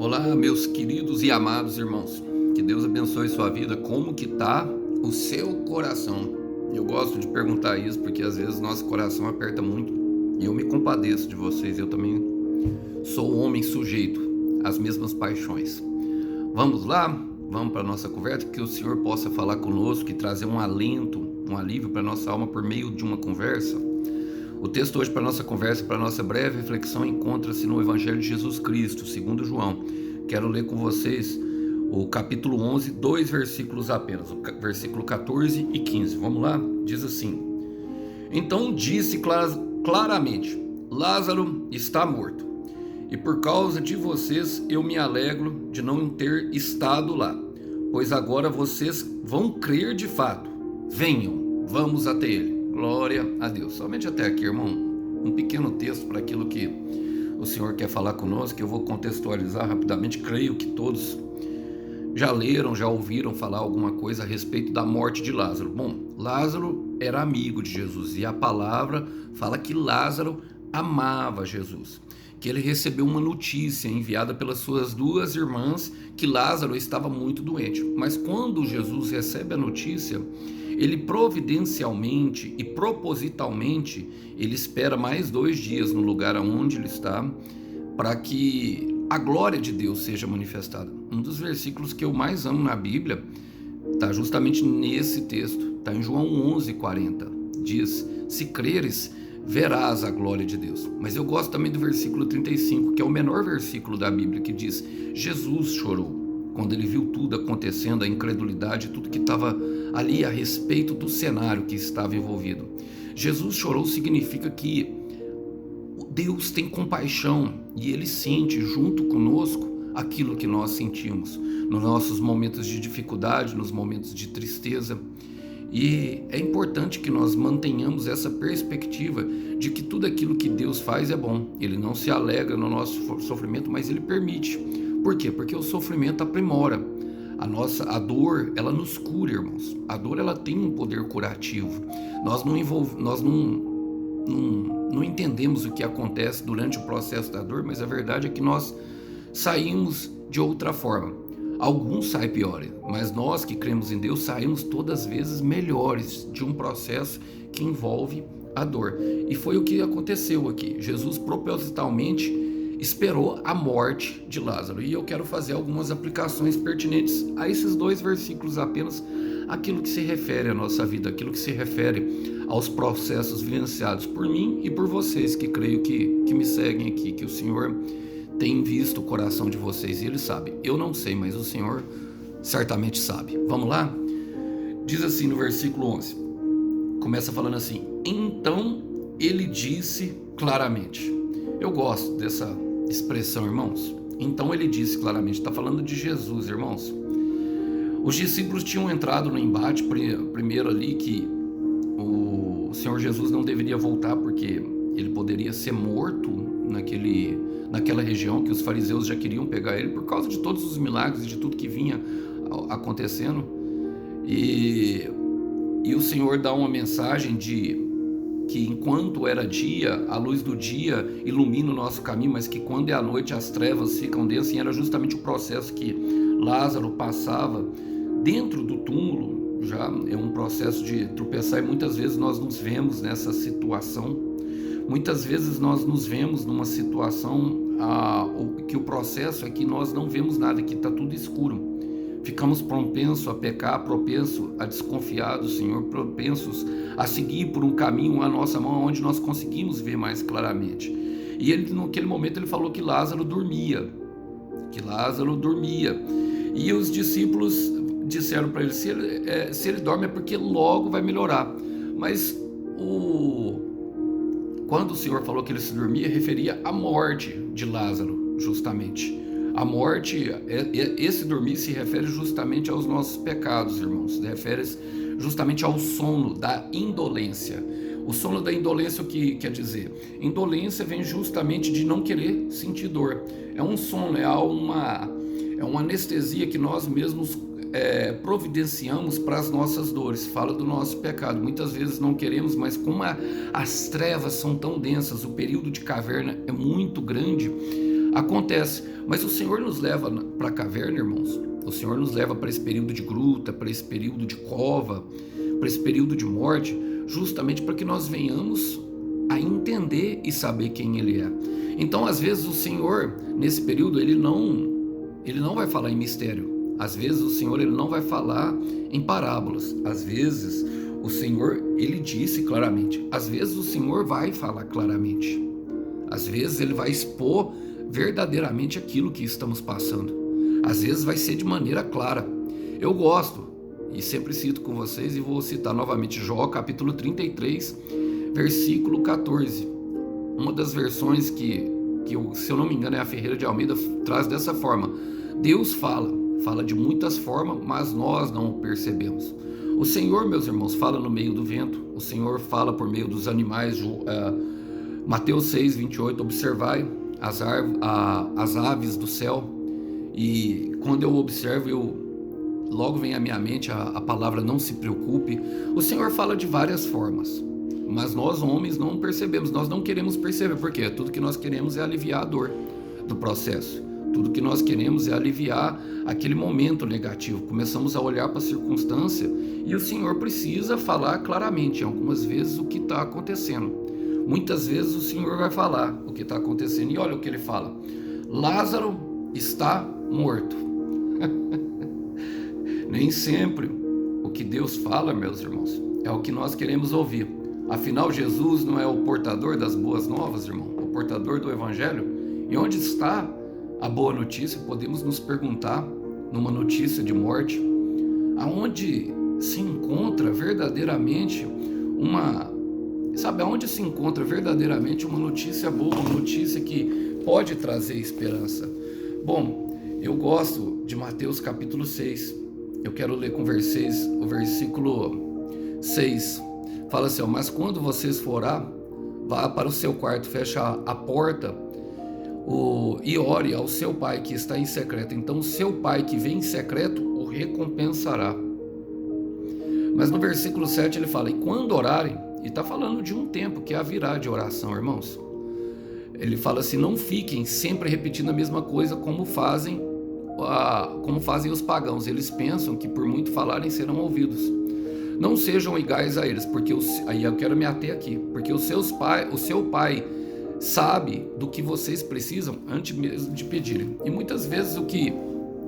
Olá, meus queridos e amados irmãos. Que Deus abençoe sua vida. Como que tá o seu coração? Eu gosto de perguntar isso porque às vezes nosso coração aperta muito e eu me compadeço de vocês. Eu também sou um homem sujeito às mesmas paixões. Vamos lá? Vamos para a nossa conversa, que o Senhor possa falar conosco e trazer um alento, um alívio para a nossa alma por meio de uma conversa. O texto hoje para a nossa conversa, para a nossa breve reflexão, encontra-se no Evangelho de Jesus Cristo, segundo João. Quero ler com vocês o capítulo 11, dois versículos apenas, o versículo 14 e 15. Vamos lá? Diz assim: Então disse claramente: Lázaro está morto, e por causa de vocês eu me alegro de não ter estado lá, pois agora vocês vão crer de fato. Venham, vamos até ele. Glória a Deus. Somente até aqui, irmão, um pequeno texto para aquilo que o Senhor quer falar conosco, que eu vou contextualizar rapidamente. Creio que todos já leram, já ouviram falar alguma coisa a respeito da morte de Lázaro. Bom, Lázaro era amigo de Jesus e a palavra fala que Lázaro amava Jesus, que ele recebeu uma notícia enviada pelas suas duas irmãs que Lázaro estava muito doente. Mas quando Jesus recebe a notícia, ele providencialmente e propositalmente, ele espera mais 2 dias no lugar onde ele está, para que a glória de Deus seja manifestada. Um dos versículos que eu mais amo na Bíblia está justamente nesse texto, está em João 11:40. Diz: se creres, verás a glória de Deus. Mas eu gosto também do versículo 35, que é o menor versículo da Bíblia, que diz: Jesus chorou quando ele viu tudo acontecendo, a incredulidade, tudo que estava ali a respeito do cenário que estava envolvido. Jesus chorou significa que Deus tem compaixão e ele sente junto conosco aquilo que nós sentimos nos nossos momentos de dificuldade, nos momentos de tristeza. E é importante que nós mantenhamos essa perspectiva de que tudo aquilo que Deus faz é bom. Ele não se alegra no nosso sofrimento, mas ele permite. Por quê? Porque o sofrimento aprimora. A dor, ela nos cura, irmãos. A dor, ela tem um poder curativo. Nós não entendemos o que acontece durante o processo da dor, mas a verdade é que nós saímos de outra forma. Alguns saem piores, mas nós que cremos em Deus saímos todas as vezes melhores de um processo que envolve a dor. E foi o que aconteceu aqui. Jesus propositalmente esperou a morte de Lázaro. E eu quero fazer algumas aplicações pertinentes a esses 2 versículos apenas, aquilo que se refere à nossa vida, aquilo que se refere aos processos vivenciados por mim e por vocês que creio que me seguem aqui, que o Senhor tem visto o coração de vocês e Ele sabe. Eu não sei, mas o Senhor certamente sabe. Vamos lá? Diz assim no versículo 11, começa falando assim: então ele disse claramente. Eu gosto dessa expressão, irmãos. Então ele disse claramente, está falando de Jesus, irmãos. Os discípulos tinham entrado no embate primeiro ali que o Senhor Jesus não deveria voltar porque ele poderia ser morto naquela região, que os fariseus já queriam pegar ele por causa de todos os milagres e de tudo que vinha acontecendo. E o Senhor dá uma mensagem de que enquanto era dia, a luz do dia ilumina o nosso caminho, mas que quando é a noite as trevas ficam densas. E era justamente o processo que Lázaro passava dentro do túmulo. Já é um processo de tropeçar e muitas vezes nós nos vemos nessa situação. Muitas vezes nós nos vemos numa situação que o processo é que nós não vemos nada, que está tudo escuro. Ficamos propensos a pecar, propensos a desconfiar do Senhor, propensos a seguir por um caminho à nossa mão, onde nós conseguimos ver mais claramente. E ele, naquele momento, ele falou que Lázaro dormia. E os discípulos disseram para ele: se ele dorme é porque logo vai melhorar. Mas quando o Senhor falou que ele se dormia, referia à morte de Lázaro, justamente. A morte, esse dormir se refere justamente aos nossos pecados, irmãos. Se refere justamente ao sono da indolência. O sono da indolência, o que quer dizer? Indolência vem justamente de não querer sentir dor. É um sono, é uma anestesia que nós mesmos providenciamos para as nossas dores. Fala do nosso pecado. Muitas vezes não queremos, mas como as trevas são tão densas, o período de caverna é muito grande, Acontece, mas o Senhor nos leva para a caverna, irmãos. O Senhor nos leva para esse período de gruta, para esse período de cova, para esse período de morte, justamente para que nós venhamos a entender e saber quem Ele é. Então, às vezes, o Senhor, nesse período, Ele não vai falar em mistério. Às vezes, o Senhor Ele não vai falar em parábolas. Às vezes, o Senhor, Ele disse claramente. Às vezes, o Senhor vai falar claramente. Às vezes, Ele vai expor verdadeiramente aquilo que estamos passando. Às vezes, vai ser de maneira clara. Eu gosto, e sempre cito com vocês, e vou citar novamente Jó, capítulo 33, versículo 14. Uma das versões que se eu não me engano, é a Ferreira de Almeida, traz dessa forma. Deus fala de muitas formas, mas nós não o percebemos. O Senhor, meus irmãos, fala no meio do vento. O Senhor fala por meio dos animais. Mateus 6, 28, observai as aves do céu. E quando eu observo, logo vem à minha mente a palavra não se preocupe. O Senhor fala de várias formas, mas nós homens não percebemos, nós não queremos perceber, porque tudo que nós queremos é aliviar a dor do processo, tudo que nós queremos é aliviar aquele momento negativo. Começamos a olhar para a circunstância e o Senhor precisa falar claramente, algumas vezes, o que está acontecendo. Muitas vezes o Senhor vai falar o que está acontecendo, e olha o que Ele fala: Lázaro está morto. Nem sempre o que Deus fala, meus irmãos, é o que nós queremos ouvir. Afinal, Jesus não é o portador das boas novas, irmão, o portador do Evangelho. E onde está a boa notícia? Podemos nos perguntar numa notícia de morte, aonde se encontra verdadeiramente aonde se encontra verdadeiramente uma notícia boa, uma notícia que pode trazer esperança. Bom, eu gosto de Mateus capítulo 6, eu quero ler com vocês o versículo 6. Fala assim: mas quando vocês forem, vá para o seu quarto, feche a porta e ore ao seu pai que está em secreto. Então o seu pai que vem em secreto o recompensará. Mas no versículo 7 ele fala: e quando orarem, e está falando de um tempo que haverá de oração, irmãos. Ele fala assim: não fiquem sempre repetindo a mesma coisa como fazem os pagãos. Eles pensam que por muito falarem serão ouvidos. Não sejam iguais a eles, porque aí eu quero me ater aqui, porque o seu pai sabe do que vocês precisam antes mesmo de pedirem. E muitas vezes o que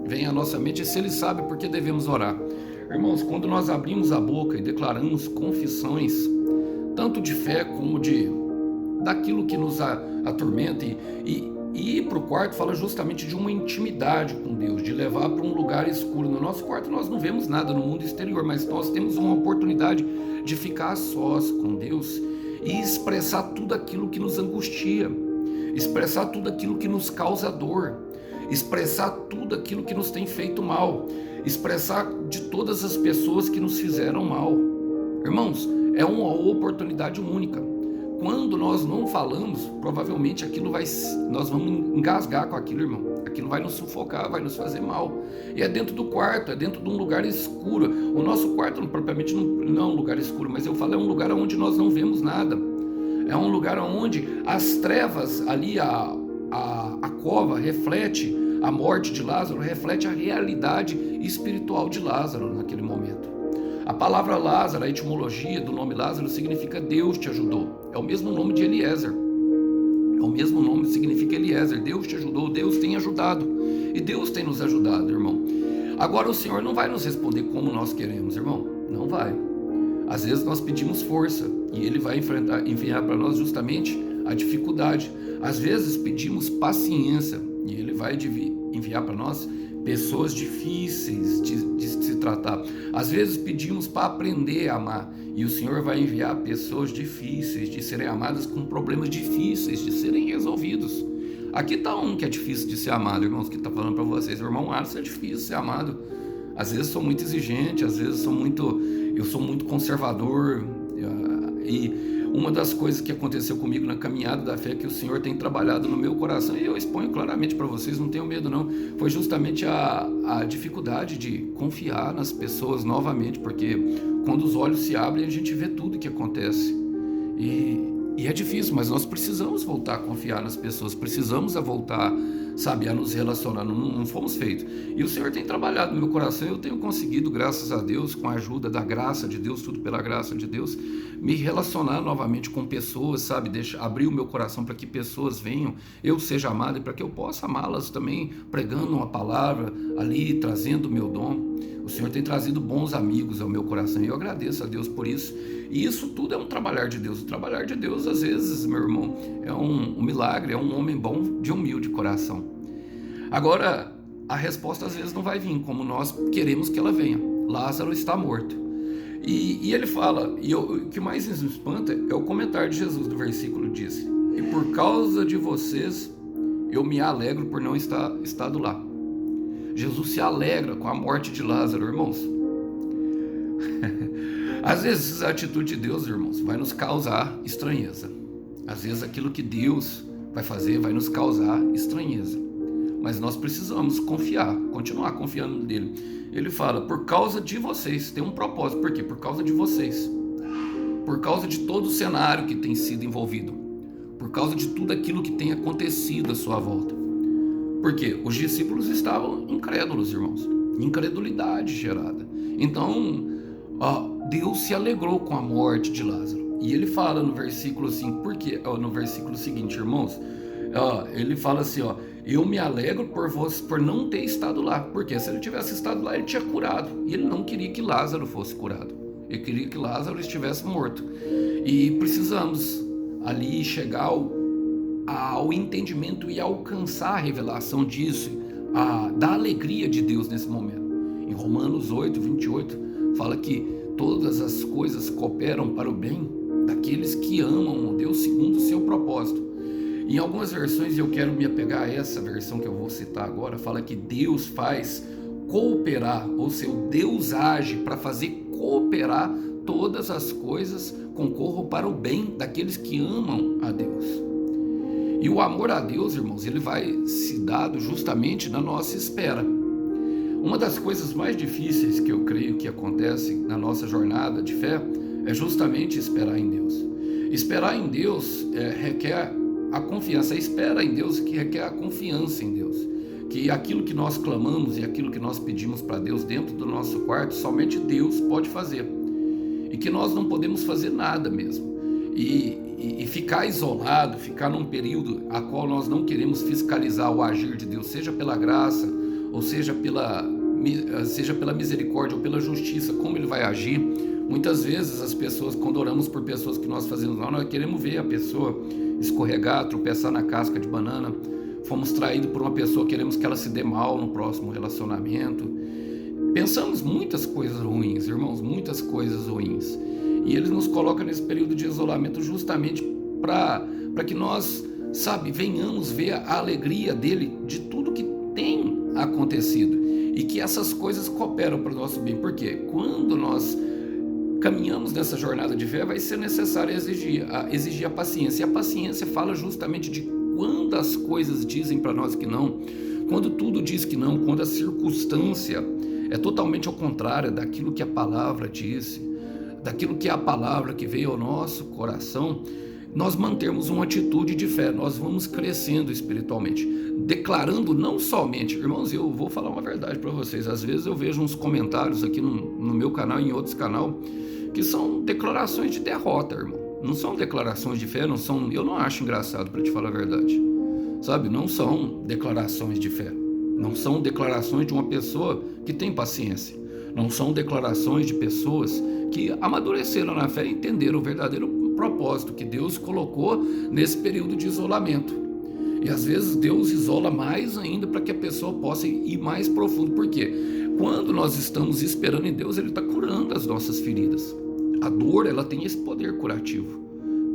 vem à nossa mente é se Ele sabe por que devemos orar. Irmãos, quando nós abrimos a boca e declaramos confissões, tanto de fé como daquilo que nos atormenta, e ir para o quarto fala justamente de uma intimidade com Deus, de levar para um lugar escuro. No nosso quarto nós não vemos nada no mundo exterior, mas nós temos uma oportunidade de ficar a sós com Deus e expressar tudo aquilo que nos angustia, expressar tudo aquilo que nos causa dor, expressar tudo aquilo que nos tem feito mal, expressar de todas as pessoas que nos fizeram mal. Irmãos, é uma oportunidade única. Quando nós não falamos, provavelmente nós vamos engasgar com aquilo, irmão. Aquilo vai nos sufocar, vai nos fazer mal. E é dentro do quarto, é dentro de um lugar escuro. O nosso quarto, propriamente, não é um lugar escuro, mas eu falo, é um lugar onde nós não vemos nada. É um lugar onde as trevas, ali a cova, reflete a morte de Lázaro, reflete a realidade espiritual de Lázaro naquele momento. A palavra Lázaro, a etimologia do nome Lázaro significa Deus te ajudou. É o mesmo nome de Eliezer. É o mesmo nome que significa Eliezer. Deus te ajudou, Deus tem ajudado. E Deus tem nos ajudado, irmão. Agora o Senhor não vai nos responder como nós queremos, irmão. Não vai. Às vezes nós pedimos força e Ele vai enviar para nós justamente a dificuldade. Às vezes pedimos paciência e Ele vai enviar para nós pessoas difíceis de se tratar. Às vezes pedimos para aprender a amar e o Senhor vai enviar pessoas difíceis de serem amadas, com problemas difíceis de serem resolvidos. Aqui está um que é difícil de ser amado, irmãos, que está falando para vocês: o irmão Alisson é difícil de ser amado. Às vezes sou muito exigente, às vezes eu sou muito conservador, e uma das coisas que aconteceu comigo na caminhada da fé, que o Senhor tem trabalhado no meu coração, e eu exponho claramente para vocês, não tenham medo não, foi justamente a dificuldade de confiar nas pessoas novamente, porque quando os olhos se abrem a gente vê tudo o que acontece, e é difícil, mas nós precisamos voltar a confiar nas pessoas, precisamos voltar sabe, a nos relacionar, não fomos feitos. E o Senhor tem trabalhado no meu coração, eu tenho conseguido, graças a Deus, com a ajuda da graça de Deus, tudo pela graça de Deus, me relacionar novamente com pessoas, sabe, abrir o meu coração para que pessoas venham, eu seja amado e para que eu possa amá-las também, pregando uma palavra ali, trazendo o meu dom. O Senhor tem trazido bons amigos ao meu coração e eu agradeço a Deus por isso. E isso tudo é um trabalhar de Deus. O trabalhar de Deus, às vezes, meu irmão, é um milagre, é um homem bom de humilde coração. Agora, a resposta às vezes não vai vir como nós queremos que ela venha. Lázaro está morto. E ele fala, o que mais nos espanta é o comentário de Jesus do versículo diz: e por causa de vocês, eu me alegro por não estar estado lá. Jesus se alegra com a morte de Lázaro, irmãos. Às vezes a atitude de Deus, irmãos, vai nos causar estranheza. Às vezes aquilo que Deus vai fazer vai nos causar estranheza. Mas nós precisamos confiar, continuar confiando nele. Ele fala, por causa de vocês, tem um propósito. Por quê? Por causa de vocês. Por causa de todo o cenário que tem sido envolvido. Por causa de tudo aquilo que tem acontecido à sua volta. Por quê? Os discípulos estavam incrédulos, irmãos. Incredulidade gerada. Então, Deus se alegrou com a morte de Lázaro. E ele fala no versículo assim, por quê? No versículo seguinte, irmãos, ele fala assim, eu me alegro por você, por não ter estado lá. Porque se ele tivesse estado lá, ele tinha curado. E ele não queria que Lázaro fosse curado. Ele queria que Lázaro estivesse morto. E precisamos ali chegar ao entendimento e alcançar a revelação disso, da alegria de Deus nesse momento. Em Romanos 8, 28, fala que todas as coisas cooperam para o bem daqueles que amam Deus segundo o seu propósito. Em algumas versões, eu quero me apegar a essa versão que eu vou citar agora, fala que Deus faz cooperar, ou seja, Deus age para fazer cooperar todas as coisas, concorram para o bem daqueles que amam a Deus. E o amor a Deus, irmãos, ele vai se dado justamente na nossa espera. Uma das coisas mais difíceis que eu creio que acontece na nossa jornada de fé é justamente esperar em Deus. Esperar em Deus requer a confiança, a espera em Deus que requer a confiança em Deus. Que aquilo que nós clamamos e aquilo que nós pedimos para Deus dentro do nosso quarto, somente Deus pode fazer. E que nós não podemos fazer nada mesmo. E ficar isolado, ficar num período a qual nós não queremos fiscalizar o agir de Deus, seja pela graça, ou seja pela misericórdia ou pela justiça, como ele vai agir. Muitas vezes as pessoas, quando oramos por pessoas que nós fazemos mal, nós queremos ver a pessoa escorregar, tropeçar na casca de banana. Fomos traídos por uma pessoa, queremos que ela se dê mal no próximo relacionamento. Pensamos muitas coisas ruins, irmãos, muitas coisas ruins. E ele nos coloca nesse período de isolamento justamente para que nós, venhamos ver a alegria dele de tudo que tem acontecido. E que essas coisas cooperam para o nosso bem. Por quê? Quando nós caminhamos nessa jornada de fé, vai ser necessário exigir a paciência. E a paciência fala justamente de quando as coisas dizem para nós que não, quando tudo diz que não, quando a circunstância é totalmente ao contrário daquilo que a palavra disse, daquilo que é a palavra que veio ao nosso coração, nós mantermos uma atitude de fé, nós vamos crescendo espiritualmente, declarando não somente, irmãos, eu vou falar uma verdade para vocês, às vezes eu vejo uns comentários aqui no meu canal e em outros canais, que são declarações de derrota, irmão, não são declarações de fé, eu não acho engraçado, para te falar a verdade, não são declarações de fé, não são declarações de uma pessoa que tem paciência, não são declarações de pessoas que amadureceram na fé e entenderam o verdadeiro propósito que Deus colocou nesse período de isolamento. E às vezes Deus isola mais ainda para que a pessoa possa ir mais profundo. Por quê? Quando nós estamos esperando em Deus, Ele está curando as nossas feridas. A dor, ela tem esse poder curativo.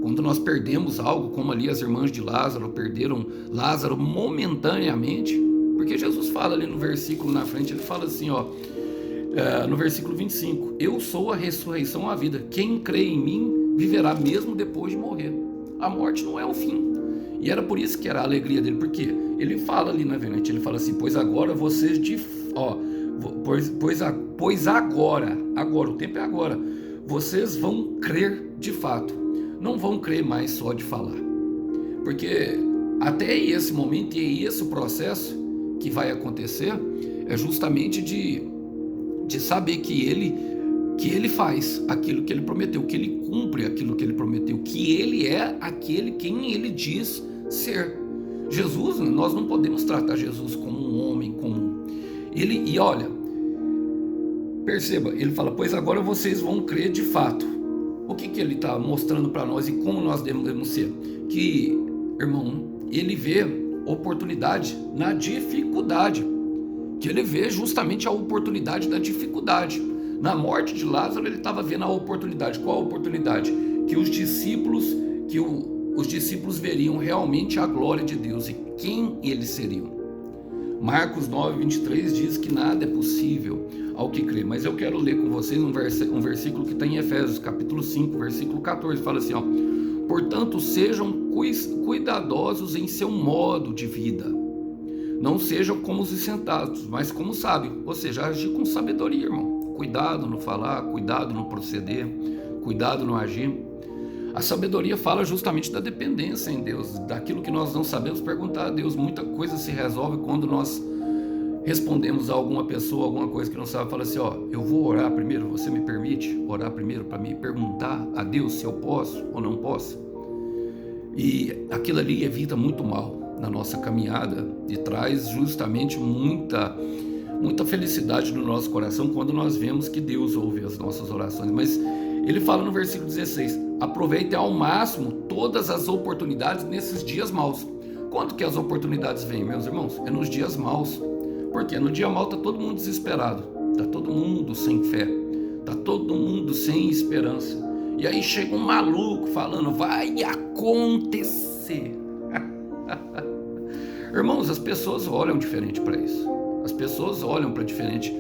Quando nós perdemos algo, como ali as irmãs de Lázaro perderam Lázaro momentaneamente, porque Jesus fala ali no versículo na frente, ele fala assim, no versículo 25, eu sou a ressurreição e a vida, quem crê em mim viverá mesmo depois de morrer. A morte não é o fim. E era por isso que era a alegria dele, porque ele fala ali na frente, ele fala assim, pois agora vocês pois agora, o tempo é agora, vocês vão crer de fato, não vão crer mais só de falar, porque até esse momento e esse processo que vai acontecer é justamente de saber que ele faz aquilo que ele prometeu, que ele cumpre aquilo que ele prometeu, que ele é aquele quem ele diz ser. Jesus, nós não podemos tratar Jesus como um homem comum. E olha, perceba, ele fala, pois agora vocês vão crer de fato. O que ele está mostrando para nós e como nós devemos ser? Que, irmão, ele vê oportunidade na dificuldade, que ele vê justamente a oportunidade da dificuldade. Na morte de Lázaro, ele estava vendo a oportunidade. Qual a oportunidade? Que os discípulos veriam realmente a glória de Deus e quem eles seriam. Marcos 9:23 diz que nada é possível ao que crê. Mas eu quero ler com vocês um versículo que está em Efésios, capítulo 5, versículo 14. Fala assim, ó: portanto, sejam cuidadosos em seu modo de vida. Não sejam como os insentados, mas como sábios. Ou seja, agir com sabedoria, irmão. Cuidado no falar, cuidado no proceder, cuidado no agir. A sabedoria fala justamente da dependência em Deus, daquilo que nós não sabemos perguntar a Deus. Muita coisa se resolve quando nós respondemos a alguma pessoa, alguma coisa que não sabe, fala assim, ó, eu vou orar primeiro, você me permite orar primeiro para me perguntar a Deus se eu posso ou não posso? E aquilo ali evita muito mal na nossa caminhada e traz justamente muita felicidade no nosso coração quando nós vemos que Deus ouve as nossas orações. Mas ele fala no versículo 16, aproveitem ao máximo todas as oportunidades nesses dias maus. Quando que as oportunidades vêm, meus irmãos? É nos dias maus. Porque no dia mau está todo mundo desesperado, está todo mundo sem fé, está todo mundo sem esperança. E aí chega um maluco falando, vai acontecer. Irmãos, as pessoas olham diferente para isso. As pessoas olham para diferente.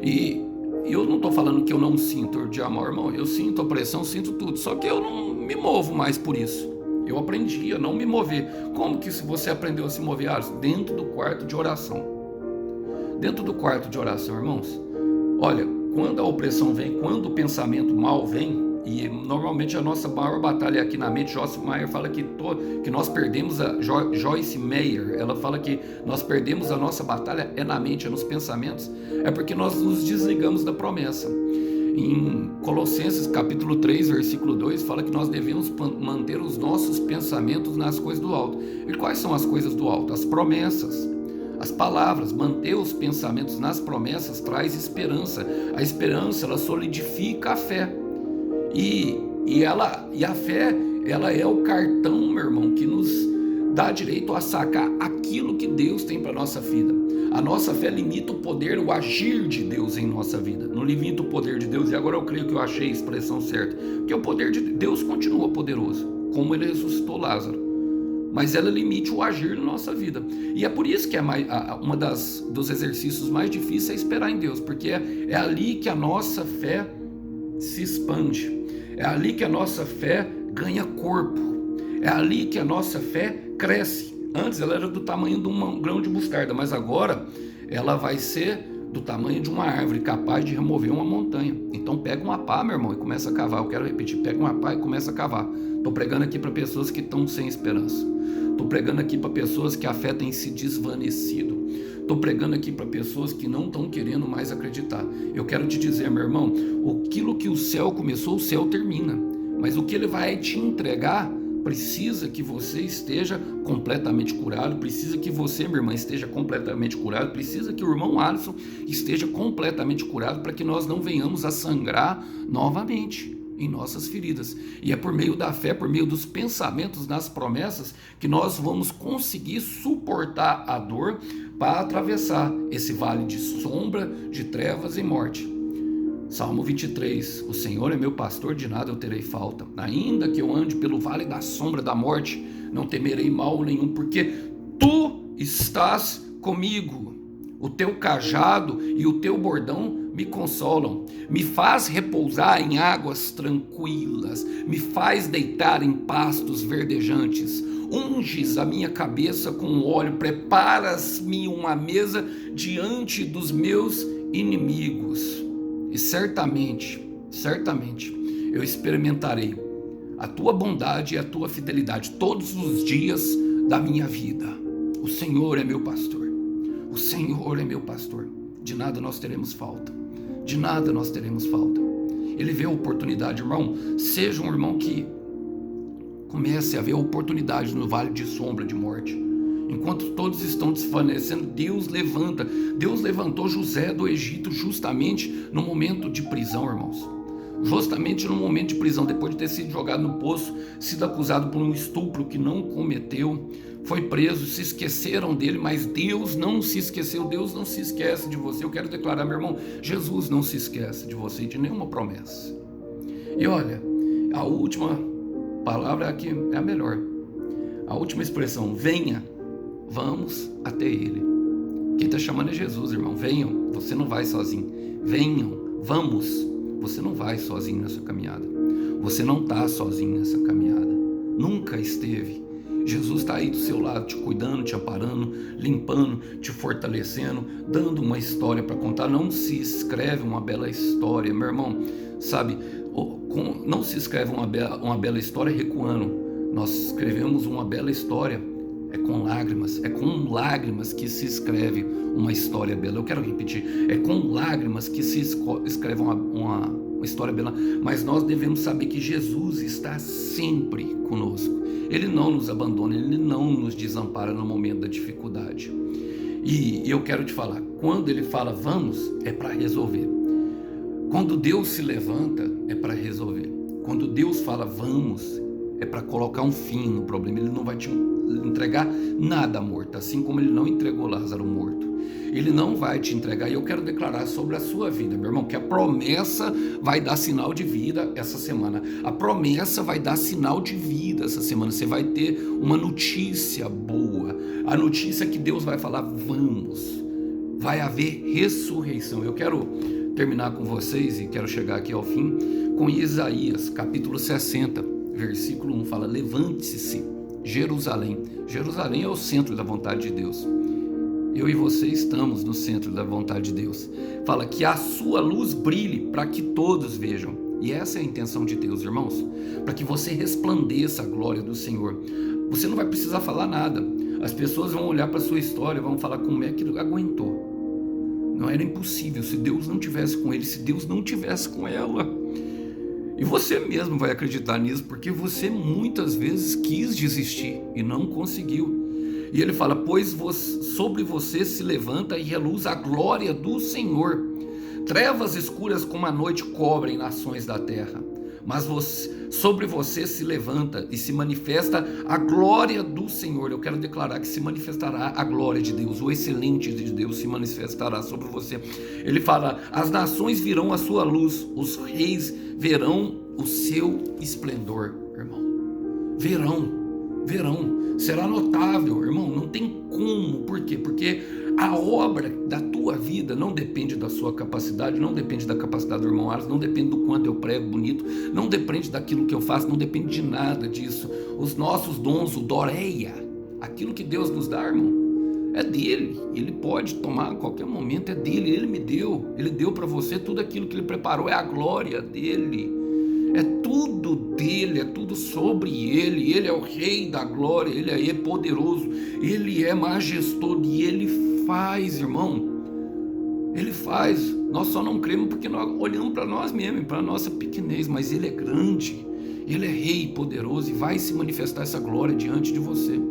E eu não estou falando que eu não sinto o dia mau, irmão. Eu sinto a pressão, sinto tudo. Só que eu não me movo mais por isso. Eu aprendi a não me mover. Como que você aprendeu a se mover? Dentro do quarto de oração. Dentro do quarto de oração, irmãos. Olha, quando a opressão vem, quando o pensamento mal vem, e normalmente a nossa maior batalha aqui na mente, Joyce Meyer fala que nós perdemos Joyce Meyer, ela fala que nós perdemos a nossa batalha é na mente, é nos pensamentos, é porque nós nos desligamos da promessa. Em Colossenses capítulo 3, versículo 2, fala que nós devemos manter os nossos pensamentos nas coisas do alto. E quais são as coisas do alto? As promessas. As palavras, manter os pensamentos nas promessas traz esperança. A esperança, ela solidifica a fé. E a fé, ela é o cartão, meu irmão, que nos dá direito a sacar aquilo que Deus tem para a nossa vida. A nossa fé limita o poder, o agir de Deus em nossa vida. Não limita o poder de Deus. E agora eu creio que eu achei a expressão certa. Porque o poder de Deus continua poderoso, como ele ressuscitou Lázaro. Mas ela limite o agir na nossa vida. E é por isso que é uma dos exercícios mais difíceis é esperar em Deus, porque é ali que a nossa fé se expande, é ali que a nossa fé ganha corpo, é ali que a nossa fé cresce. Antes ela era do tamanho de um grão de mostarda, mas agora ela vai ser do tamanho de uma árvore, capaz de remover uma montanha. Então pega uma pá, meu irmão, e começa a cavar. Eu quero repetir, pega uma pá e começa a cavar. Estou pregando aqui para pessoas que estão sem esperança. Estou pregando aqui para pessoas que a fé tem se desvanecido. Estou pregando aqui para pessoas que não estão querendo mais acreditar. Eu quero te dizer, meu irmão, aquilo que o céu começou, o céu termina. Mas o que ele vai te entregar, precisa que você esteja completamente curado, precisa que você, minha irmã, esteja completamente curado, precisa que o irmão Alisson esteja completamente curado para que nós não venhamos a sangrar novamente em nossas feridas. E é por meio da fé, por meio dos pensamentos nas promessas, que nós vamos conseguir suportar a dor para atravessar esse vale de sombra, de trevas e morte. Salmo 23, o Senhor é meu pastor, de nada eu terei falta. Ainda que eu ande pelo vale da sombra da morte, não temerei mal nenhum, porque tu estás comigo. O teu cajado e o teu bordão me consolam, me faz repousar em águas tranquilas, me faz deitar em pastos verdejantes, unges a minha cabeça com óleo, preparas-me uma mesa diante dos meus inimigos. E certamente, eu experimentarei a tua bondade e a tua fidelidade todos os dias da minha vida. O Senhor é meu pastor. O Senhor é meu pastor. De nada nós teremos falta. De nada nós teremos falta. Ele vê a oportunidade, irmão. Seja um irmão que comece a ver a oportunidade no vale de sombra de morte. Enquanto todos estão desfalecendo, Deus levanta. Deus levantou José do Egito justamente no momento de prisão, irmãos. Justamente no momento de prisão, depois de ter sido jogado no poço, sido acusado por um estupro que não cometeu, foi preso, se esqueceram dele, mas Deus não se esqueceu. Deus não se esquece de você. Eu quero declarar, meu irmão, Jesus não se esquece de você e de nenhuma promessa. E olha, a última palavra aqui é a melhor. A última expressão, venha, vamos até Ele. Quem está chamando é Jesus, irmão. Venham, você não vai sozinho. Venham, vamos. Você não vai sozinho nessa caminhada. Você não está sozinho nessa caminhada. Nunca esteve. Jesus está aí do seu lado, te cuidando, te amparando, limpando, te fortalecendo, dando uma história para contar. Não se escreve uma bela história, meu irmão, sabe? Não se escreve uma bela história recuando. Nós escrevemos uma bela história é com lágrimas que se escreve uma história bela. Eu quero repetir, é com lágrimas que se escreve uma história bela, mas nós devemos saber que Jesus está sempre conosco. Ele não nos abandona, Ele não nos desampara no momento da dificuldade. E eu quero te falar, quando Ele fala vamos, é para resolver. Quando Deus se levanta, é para resolver. Quando Deus fala vamos, é para colocar um fim no problema. Ele não vai te entregar nada morto, assim como Ele não entregou Lázaro morto. Ele não vai te entregar, e eu quero declarar sobre a sua vida, meu irmão, que a promessa vai dar sinal de vida essa semana. A promessa vai dar sinal de vida essa semana. Você vai ter uma notícia boa. A notícia que Deus vai falar, vamos. Vai haver ressurreição. Eu quero terminar com vocês e quero chegar aqui ao fim com Isaías, capítulo 60, versículo 1, fala, levante-se, Jerusalém. Jerusalém é o centro da vontade de Deus. Eu e você estamos no centro da vontade de Deus. Fala que a sua luz brilhe para que todos vejam. E essa é a intenção de Deus, irmãos. Para que você resplandeça a glória do Senhor. Você não vai precisar falar nada. As pessoas vão olhar para a sua história, vão falar como é que ele aguentou. Não era impossível se Deus não tivesse com ele, se Deus não tivesse com ela. E você mesmo vai acreditar nisso, porque você muitas vezes quis desistir e não conseguiu. E ele fala, pois sobre você se levanta e reluz a glória do Senhor. Trevas escuras como a noite cobrem nações da terra. Mas sobre você se levanta e se manifesta a glória do Senhor. Eu quero declarar que se manifestará a glória de Deus, o excelente de Deus se manifestará sobre você. Ele fala, as nações virão a sua luz, os reis verão o seu esplendor, irmão. Verão. Será notável, irmão, não tem como. Por quê? Porque a obra da tua vida não depende da sua capacidade, não depende da capacidade do irmão Aras, não depende do quanto eu prego bonito, não depende daquilo que eu faço, não depende de nada disso. Os nossos dons, o doreia, aquilo que Deus nos dá, irmão, é dele. Ele pode tomar a qualquer momento, é dele, ele me deu. Ele deu para você tudo aquilo que ele preparou, é a glória dele. É tudo dele, é tudo sobre ele. Ele é o rei da glória, ele é poderoso, ele é majestoso e ele faz, irmão. Ele faz. Nós só não cremos porque nós olhamos para nós mesmos, para a nossa pequenez, mas ele é grande, ele é rei poderoso e vai se manifestar essa glória diante de você.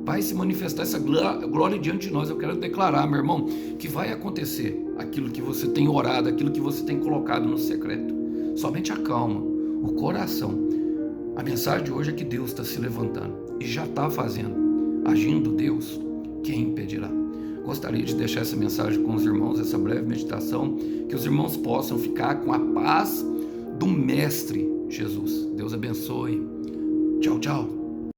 Vai se manifestar essa glória diante de nós. Eu quero declarar, meu irmão, que vai acontecer aquilo que você tem orado, aquilo que você tem colocado no secreto. Somente acalma o coração. A mensagem de hoje é que Deus está se levantando e já está fazendo. Agindo Deus, quem impedirá? Gostaria de deixar essa mensagem com os irmãos, essa breve meditação, que os irmãos possam ficar com a paz do Mestre Jesus. Deus abençoe. Tchau, tchau.